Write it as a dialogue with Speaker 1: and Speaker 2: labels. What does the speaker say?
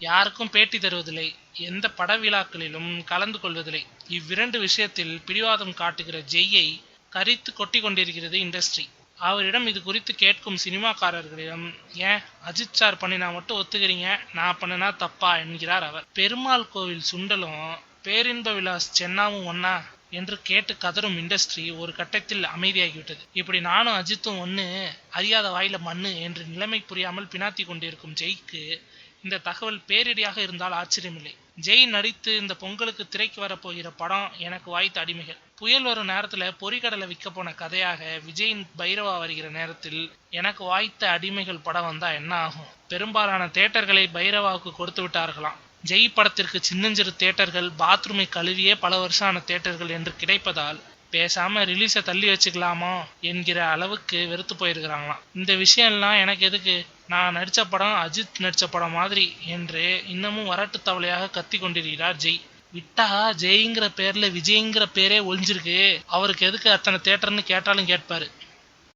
Speaker 1: யாருக்கும் பேட்டி தருவதில்லை, எந்த பட விழாக்களிலும் கலந்து கொள்வதில்லை. இவ்விரண்டு விஷயத்தில் பிடிவாதம் காட்டுகிற ஜெய்யை கரித்து கொட்டி கொண்டிருக்கிறது இண்டஸ்ட்ரி. அவரிடம் இது குறித்து கேட்கும் சினிமாக்காரர்களிடம், ஏன் அஜித் சார் பண்ணினா மட்டும் ஒத்துக்கிறீங்க, நான் பண்ணினா தப்பா என்கிறார் அவர். பெருமாள் கோவில் சுண்டலும் பேரின்ப விலாஸ் சென்னாவும் ஒன்னா என்று கேட்டு கதரும் இண்டஸ்ட்ரி ஒரு கட்டத்தில் அமைதியாகிவிட்டது. இப்படி நானும் அஜித்தும் ஒன்று, அறியாத வாயில மண்ணு என்று நிலைமை புரியாமல் பினாத்தி கொண்டிருக்கும் ஜெய்க்கு இந்த தகவல் பேரிடியாக இருந்தால் ஆச்சரியமில்லை. ஜெய் நடித்து இந்த பொங்கலுக்கு திரைக்கு வரப்போகிற படம் எனக்கு வாய்த்த அடிமைகள். புயல் வரும் நேரத்துல பொறிகடலை விற்க போன கதையாக விஜயின் பைரவா வருகிற நேரத்தில் எனக்கு வாய்த்த அடிமைகள் படம் வந்தா என்ன ஆகும்? பெரும்பாலான தியேட்டர்களை பைரவாவுக்கு கொடுத்து விட்டார்களாம். ஜெய் படத்திற்கு சின்னஞ்சிறு தியேட்டர்கள், பாத்ரூமை கழுவியே பல வருஷம் ஆன தியேட்டர்கள் என்று கிடைப்பதால் பேசாம ரிலீஸை தள்ளி வச்சுக்கலாமோ என்கிற அளவுக்கு வெறுத்து போயிருக்கிறாங்களாம். இந்த விஷயம்லாம் எனக்கு எதுக்கு, நான் நடித்த படம் அஜித் நடித்த படம் மாதிரி என்று இன்னமும் வரட்டு தவளையாக கத்தி கொண்டிருக்கிறார் ஜெய். விட்டா ஜெய்ங்கிற பேர்ல விஜய்ங்கிற பேரே ஒழிஞ்சிருக்கு, அவருக்கு எதுக்கு அத்தனை தியேட்டர்னு கேட்டாலும் கேட்பாரு.